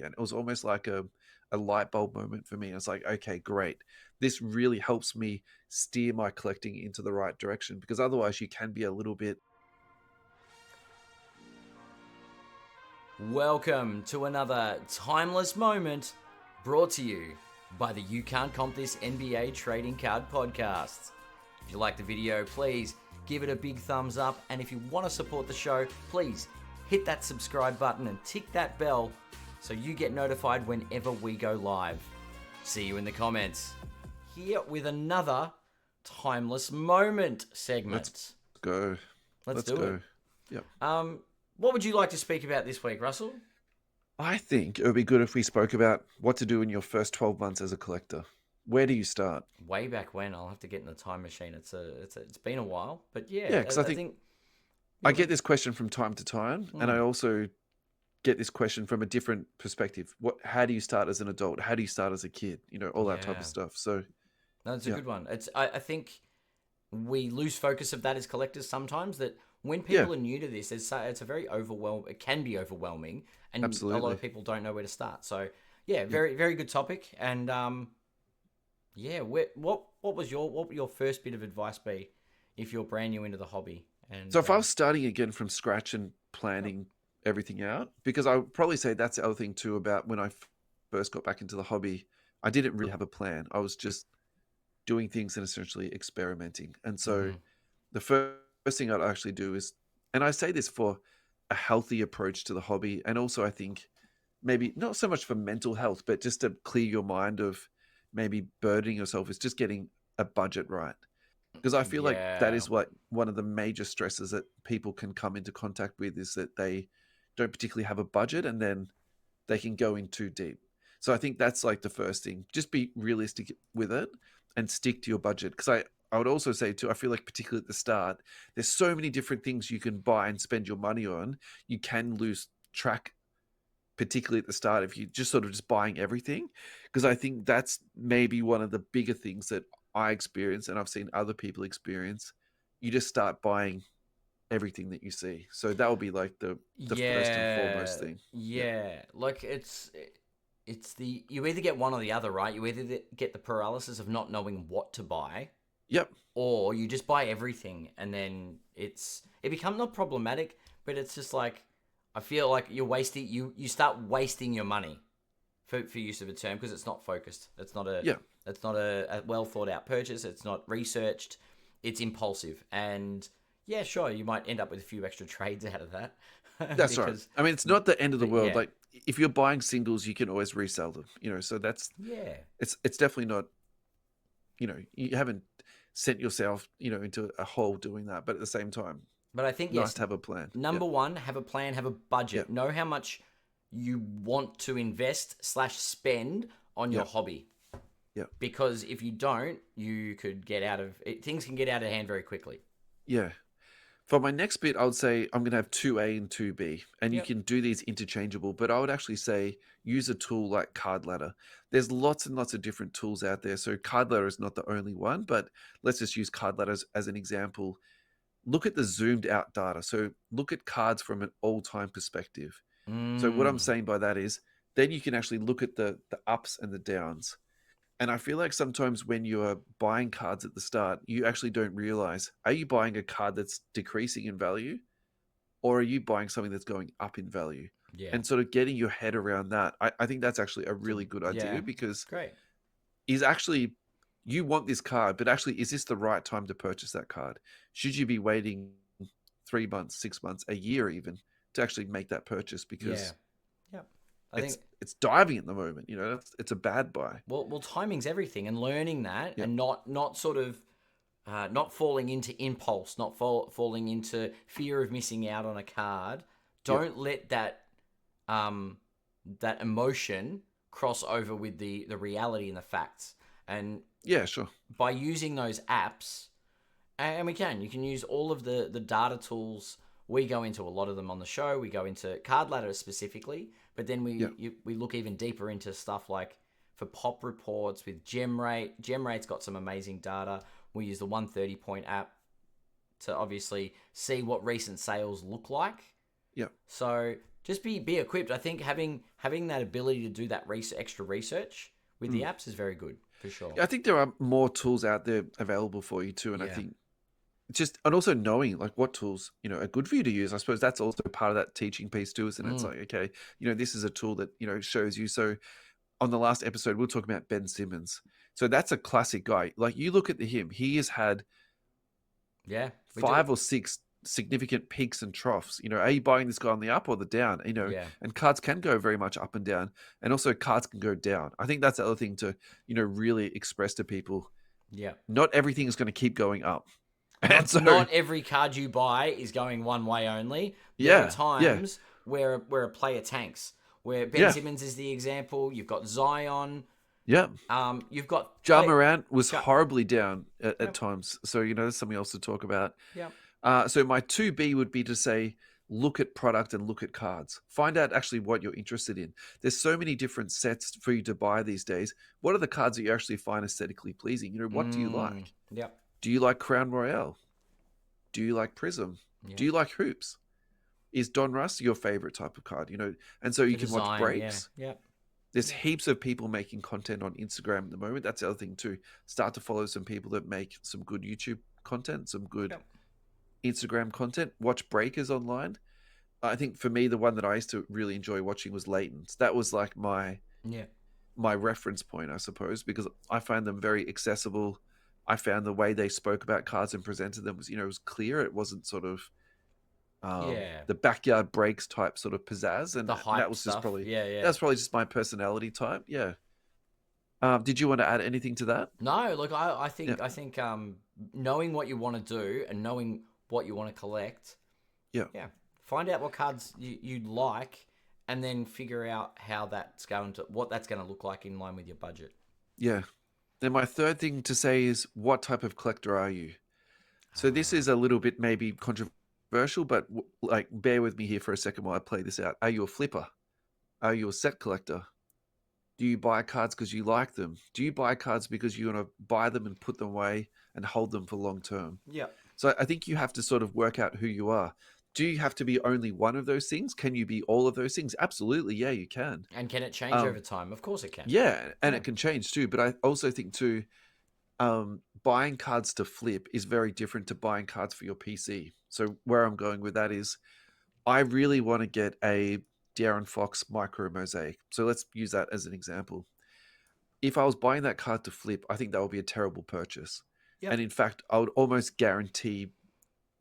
And it was almost like a light bulb moment for me. I was like, okay, great. This really helps me steer my collecting into the right direction because otherwise you can be a little bit. Welcome to another timeless moment brought to you by the You Can't Comp This NBA Trading Card Podcast. If you like the video, please give it a big thumbs up. And if you want to support the show, please hit that subscribe button and tick that bell so you get notified whenever we go live. See you in the comments. Here with another timeless moment segment. Let's go. Let's do go. it. Yep. What would you like to speak about this week, Russell? I think it would be good if we spoke about what to do in your first 12 months as a collector. Where do you start? Way back when. I'll have to get in the time machine. It's been a while, but yeah, Yeah, because I think I get this question from time to time, and I also get this question from a different perspective. How do you start as an adult? How do you start as a kid? All that type of stuff. So no, it's a good one. I think we lose focus of that as collectors sometimes. That when people are new to this, it's a very overwhelming. It can be overwhelming, and Absolutely. a lot of people don't know where to start. So yeah, very very good topic. And what would your first bit of advice be if you're brand new into the hobby? And so if I was starting again from scratch and planning everything out, because I would probably say that's the other thing too about when I first got back into the hobby, I didn't really have a plan. I was just doing things and essentially experimenting. And so the first thing I'd actually do is, and I say this for a healthy approach to the hobby, and also I think maybe not so much for mental health, but just to clear your mind of maybe burdening yourself, is just getting a budget right. Because I feel like that is what one of the major stresses that people can come into contact with, is that they don't particularly have a budget and then they can go in too deep. So I think that's like the first thing. Just be realistic with it and stick to your budget. Because I would also say too, I feel like particularly at the start, there's so many different things you can buy and spend your money on. You can lose track, particularly at the start, if you just sort of just buying everything. Because I think that's maybe one of the bigger things that I experience and I've seen other people experience. You just start buying everything that you see. So that would be like the first and foremost thing. Yeah. Like it's the you either get one or the other, right? You either get the paralysis of not knowing what to buy. Yep. Or you just buy everything and then it becomes not problematic, but it's just like I feel like you start wasting your money for use of a term because it's not focused. It's not a well thought out purchase. It's not researched. It's impulsive. And yeah, sure, you might end up with a few extra trades out of that. That's right. I mean, it's not the end of the world. Yeah. Like if you're buying singles, you can always resell them, so that's, it's definitely not, you haven't sent yourself, into a hole doing that. But at the same time, but I think nice to have a plan. Number one, have a plan, have a budget. Know how much you want to invest / spend on your hobby. Yeah. Because if you don't, you could get out of it. Things can get out of hand very quickly. Yeah. For my next bit, I would say I'm going to have 2A and 2B, and you can do these interchangeable, but I would actually say use a tool like Card Ladder. There's lots and lots of different tools out there. So Card Ladder is not the only one, but let's just use Card Ladder as an example. Look at the zoomed out data. So look at cards from an all-time perspective. So what I'm saying by that is then you can actually look at the ups and the downs. And I feel like sometimes when you're buying cards at the start, you actually don't realize, are you buying a card that's decreasing in value or are you buying something that's going up in value? Yeah. And sort of getting your head around that, I think that's actually a really good idea because is actually, you want this card, but actually, is this the right time to purchase that card? Should you be waiting 3 months, 6 months, a year even to actually make that purchase? Because I think it's diving at the moment. It's a bad buy. Well, timing's everything, and learning that, and not sort of not falling into impulse, not falling into fear of missing out on a card. Don't let that that emotion cross over with the reality and the facts. And yeah, sure. By using those apps, and you can use all of the data tools. We go into a lot of them on the show. We go into Card Ladder specifically, but then we look even deeper into stuff like for pop reports with GemRate. GemRate's got some amazing data. We use the 130 point app to obviously see what recent sales look like. Yeah. So just be equipped. I think having that ability to do that extra research with the Mm. apps is very good for sure. I think there are more tools out there available for you too, and I Yeah. think just and also knowing like what tools are good for you to use. I suppose that's also part of that teaching piece too, isn't it? It's Mm. like, okay, this is a tool that shows you. So on the last episode, we'll talk about Ben Simmons. So that's a classic guy. Like you look at him, he has had Yeah, we do. 5 or 6 significant peaks and troughs. Are you buying this guy on the up or the down? Yeah. And cards can go very much up and down, and also cards can go down. I think that's the other thing to really express to people. Yeah. Not everything is going to keep going up, and Not so not every card you buy is going one way only. There are yeah, yeah, times where a player tanks. Where Ben yeah, Simmons is the example. You've got Zion. yeah. You've got Ja Morant was Ja- horribly down at Yep. times, so there's something else to talk about. Yep. So my 2B would be to say, look at product and look at cards. Find out actually what you're interested in. There's so many different sets for you to buy these days. What are the cards that you actually find aesthetically pleasing? What do you like? Yep. Do you like Crown Royale? Do you like Prism? Do Yep. you like Hoops? Is Don Russ your favorite type of card? And so you The can watch design. Yeah. breaks. Yep. There's heaps of people making content on Instagram at the moment. That's the other thing too. Start to follow some people that make some good YouTube content, some good Yep. Instagram content. Watch breakers online. I think for me, the one that I used to really enjoy watching was Leighton's. That was like Yeah. my reference point, I suppose, because I found them very accessible. I found the way they spoke about cards and presented them was, it was clear. It wasn't sort of Yeah. the backyard breaks type sort of pizzazz, and The that hype was just stuff. probably Yeah. Yeah. that's probably just my personality type. Yeah. Did you want to add anything to that? No, look, I Yeah. think knowing what you want to do and knowing what you want to collect, Yeah. yeah, find out what cards you like, and then figure out what that's going to look like in line with your budget. Yeah. Then my third thing to say is, what type of collector are you? So this Ah, is a little bit maybe controversial, but like bear with me here for a second while I play this out. Are you a flipper? Are you a set collector? Do you buy cards because you like them? Do you buy cards because you want to buy them and put them away and hold them for long term? yeah. So I think you have to sort of work out who you are. Do you have to be only one of those things? Can you be all of those things? Absolutely, yeah, you can. And can it change over Um, time? Of course it can. yeah, and Yeah. it can change too. But I also think too, buying cards to flip is very different to buying cards for your PC. So where I'm going with that is, I really want to get a Darren Fox micro mosaic. So let's use that as an example. If I was buying that card to flip, I think that would be a terrible purchase. Yep. And in fact, I would almost guarantee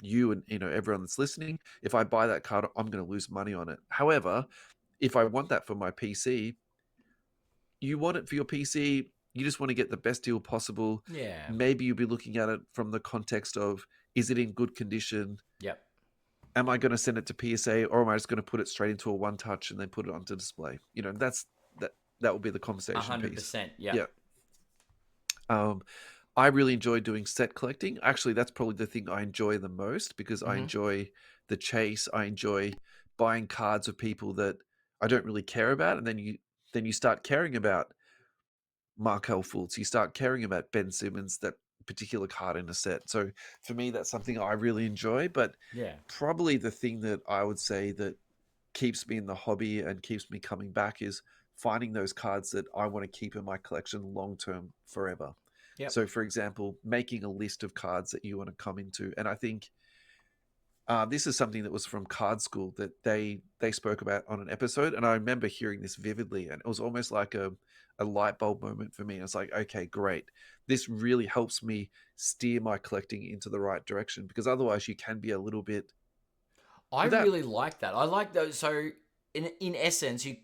you and everyone that's listening, if I buy that card, I'm going to lose money on it. However, if I want that for my PC, you want it for your PC, you just want to get the best deal possible. Yeah. Maybe you'll be looking at it from the context of, is it in good condition? Yep. Am I going to send it to PSA, or am I just going to put it straight into a one touch and then put it onto display? That will be the conversation piece. 100%. Yeah. Yeah. I really enjoy doing set collecting. Actually, that's probably the thing I enjoy the most, because I Mm-hmm. enjoy the chase. I enjoy buying cards of people that I don't really care about, and then you start caring about Markel Fultz. You start caring about Ben Simmons, that particular card in a set. So for me, that's something I really enjoy. But Yeah. probably the thing that I would say that keeps me in the hobby and keeps me coming back is finding those cards that I want to keep in my collection long term, forever. Yep. So, for example, making a list of cards that you want to come into, and I think this is something that was from Card School that they spoke about on an episode, and I remember hearing this vividly, and it was almost like a light bulb moment for me. It's like, okay, great, this really helps me steer my collecting into the right direction, because otherwise you can be a little bit I without. really like that. I like those. So, in essence, you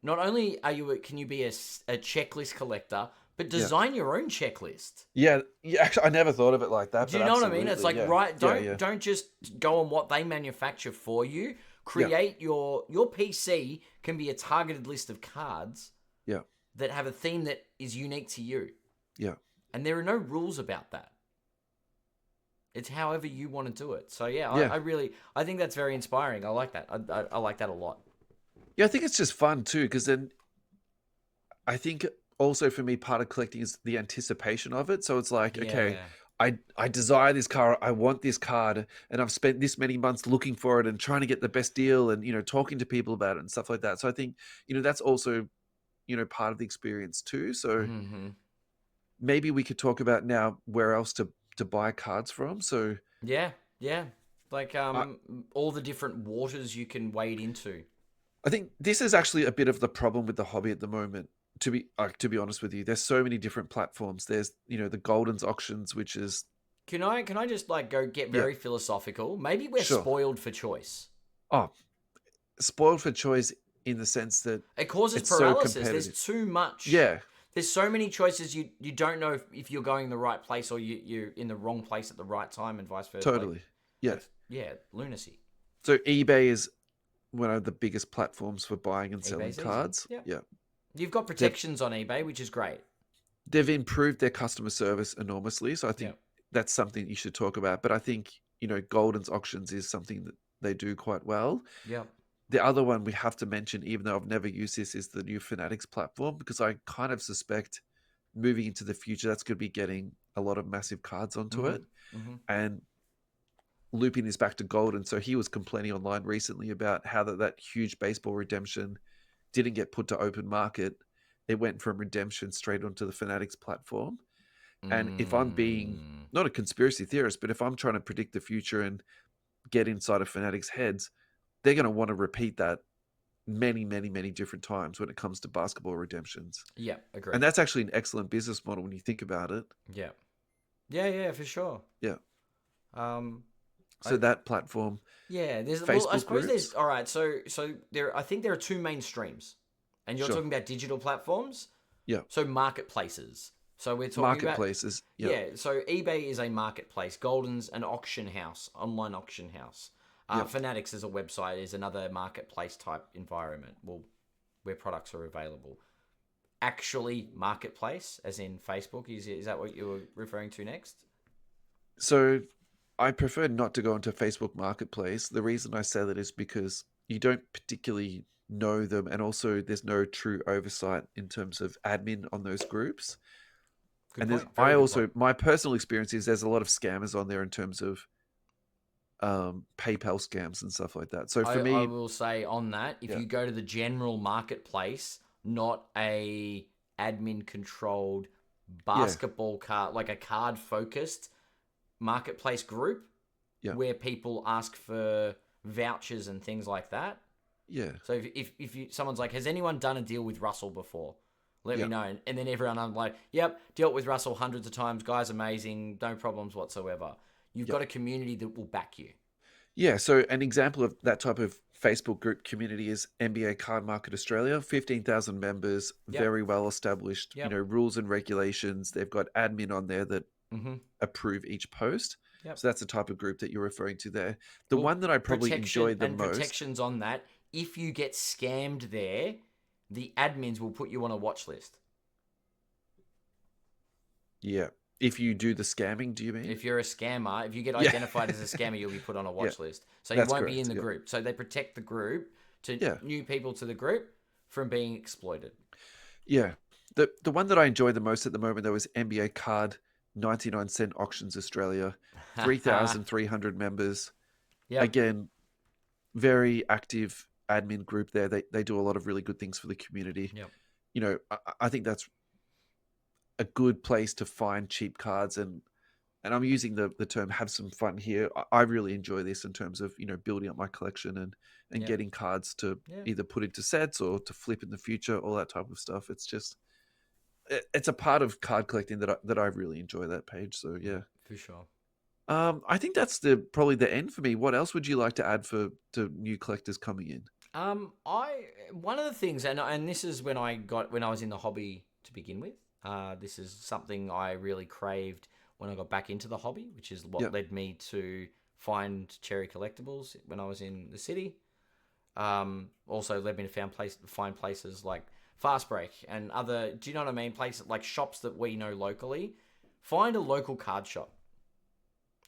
not only can you be a checklist collector, but Yeah. design your own checklist. Yeah, yeah. Actually, I never thought of it like that. Do But you know what I mean? It's absolutely, like, yeah, right, yeah, yeah, don't just go on what they manufacture for you. yeah, Create your PC can be a targeted list of cards yeah, that have a theme that is unique to you. yeah. And there are no rules about that. It's however you want to do it. So yeah, Yeah. I think that's very inspiring. I like that. I like that a lot. Yeah, I think it's just fun too, because then I think also for me, part of collecting is the anticipation of it. So it's like, okay, Yeah. I desire this car, I want this card, and I've spent this many months looking for it and trying to get the best deal and, talking to people about it and stuff like that. So I think, that's also, part of the experience too. So Hmm. maybe we could talk about now where else to buy cards from. So Yeah, yeah. Like I all the different waters you can wade into. I think this is actually a bit of the problem with the hobby at the moment. To be honest with you, there's so many different platforms. There's the Golden's auctions, which is Can I just like go get yeah, very philosophical? Maybe we're sure. spoiled for choice. Oh, spoiled for choice in the sense that It causes it's so paralysis. There's competitive. too much. Yeah, There's so many choices you don't know if you're going the right place or you're in the wrong place at the right time and vice versa. Like totally. Yeah. it's yeah, lunacy. So eBay is one of the biggest platforms for buying and selling eBay's easy. cards. Yeah. Yeah. You've got They've protections on eBay, which is great. they've improved their customer service enormously. So I Yeah. think that's something you should talk about. But I think, Golden's auctions is something that they do quite well. Yeah. The other one we have to mention, even though I've never used this, is the new Fanatics platform, because I kind of suspect moving into the future that's going to be getting a lot of massive cards onto Mm-hmm. it. Mm-hmm. And looping this back to Golden, so he was complaining online recently about how that huge baseball redemption didn't get put to open market. It went from redemption straight onto the Fanatics platform. And if I'm being Mm. not a conspiracy theorist, but if I'm trying to predict the future and get inside of Fanatics' heads, they're going to want to repeat that many, many, many different times when it comes to basketball redemptions. Yeah, And agreed. that's actually an excellent business model when you think about it. Yeah. Yeah, yeah, for sure. Yeah. Um So I that platform, Yeah, I Facebook suppose there's groups. all right. So there, I think there are two main streams, and you're Sure. talking about digital platforms. Yeah. So marketplaces. So we're talking about Marketplaces. Yeah. yeah. So eBay is a marketplace. Golden's an auction house, online auction house. Yeah. Fanatics as a website is another marketplace type environment. Well, where products are available. Actually, marketplace, as in Facebook, is that what you were referring to next? So I prefer not to go into Facebook Marketplace. The reason I say that is because you don't particularly know them, and also there's no true oversight in terms of admin on those groups. Good And there's point. I Very good point. also my personal experience is there's a lot of scammers on there in terms of PayPal scams and stuff like that. So for I me, will say on that, if yeah, you go to the general marketplace, not a admin controlled yeah, basketball card, like a card focused marketplace group yeah, where people ask for vouchers and things like that. yeah, So if you someone's like, has anyone done a deal with Russell before? Let me yeah, know. And then everyone, I'm like, yep, dealt with Russell hundreds of times. Guy's amazing. No problems whatsoever. You've yeah. got a community that will back you. Yeah, so an example of that type of Facebook group community is NBA Card Market Australia, 15,000 members, Yep. very well established, Yep. rules and regulations. They've got admin on there that Mm-hmm. approve each post. Yep. So that's the type of group that you're referring to there. The Well, one that I probably protection enjoy the and most, protections on that. If you get scammed there, the admins will put you on a watch list. yeah, if you do the scamming, do you mean? If you're a scammer, if you get Yeah. identified as a scammer, you'll be put on a Yeah, watch list. So you that's won't be in correct. the Yeah. group. So they protect the group to Yeah. new people to the group from being exploited. Yeah. The one that I enjoy the most at the moment though is NBA Card 99 cent Auctions Australia, 3,300 members. Yep. Again, very active admin group there. They do a lot of really good things for the community. Yep. I think that's a good place to find cheap cards, and I'm using the term have some fun here. I really enjoy this in terms of, building up my collection and Yep. getting cards to Yeah. either put into sets or to flip in the future, all that type of stuff. It's just it's a part of card collecting that I really enjoy that page. So yeah. For sure. I think that's probably the end for me. What else would you like to add to new collectors coming in? I one of the things, and this is when I was in the hobby to begin with. This is something I really craved when I got back into the hobby, which is what Yep. led me to find Cherry Collectibles when I was in the city. Also led me to find places like Fast Break and other. Do you know what I mean? Places like shops that we know locally. Find a local card shop,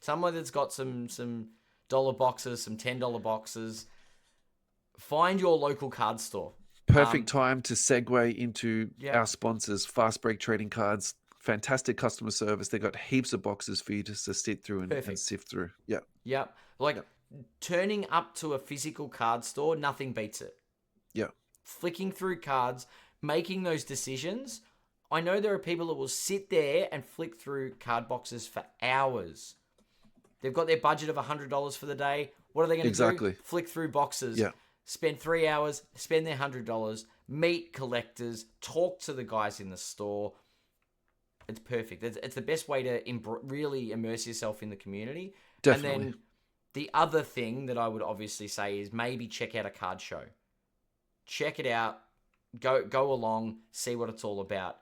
somewhere that's got some dollar boxes, some $10 boxes. Find your local card store. Perfect time to segue into Yeah, our sponsors, Fast Break Trading Cards. fantastic customer service. They got heaps of boxes for you just to sit through and Perfect. sift through. Yeah. Yep. Like Yep. turning up to a physical card store, nothing beats it. Yeah. Flicking through cards, making those decisions. I know there are people that will sit there and flick through card boxes for hours. They've got their budget of $100 for the day. What are they going to do? Exactly. Flick through boxes. Yeah. Spend 3 hours, spend their $100, meet collectors, talk to the guys in the store. It's perfect. It's the best way to really immerse yourself in the community. Definitely. And then the other thing that I would obviously say is maybe check out a card show. Check it out. Go along, see what it's all about.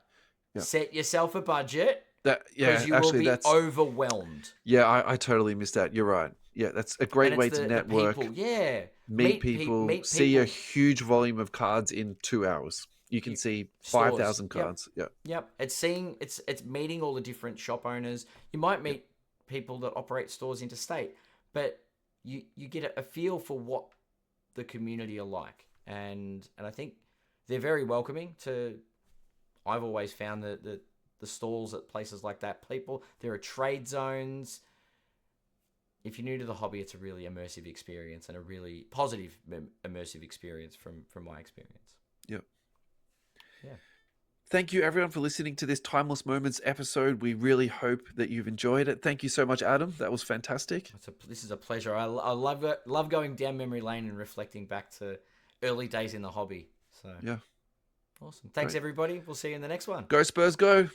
Yeah. Set yourself a budget That because you will be overwhelmed. Yeah, I totally missed that. You're right. Yeah, that's a great way to network. The people, yeah. Meet people, see a huge volume of cards in 2 hours. You can see 5,000 cards. Yep. Yep. It's meeting all the different shop owners. You might meet people that operate stores interstate, but you get a feel for what the community are like. And I think they're very welcoming to. I've always found that the stalls at places like that, there are trade zones. If you're new to the hobby, it's a really immersive experience and a really positive immersive experience from my experience. Yep. Yeah. Thank you, everyone, for listening to this Timeless Moments episode. We really hope that you've enjoyed it. Thank you so much, Adam. That was fantastic. This is a pleasure. I love going down memory lane and reflecting back to early days in the hobby. So yeah. Awesome. Thanks, everybody. We'll see you in the next one. Go Spurs, go.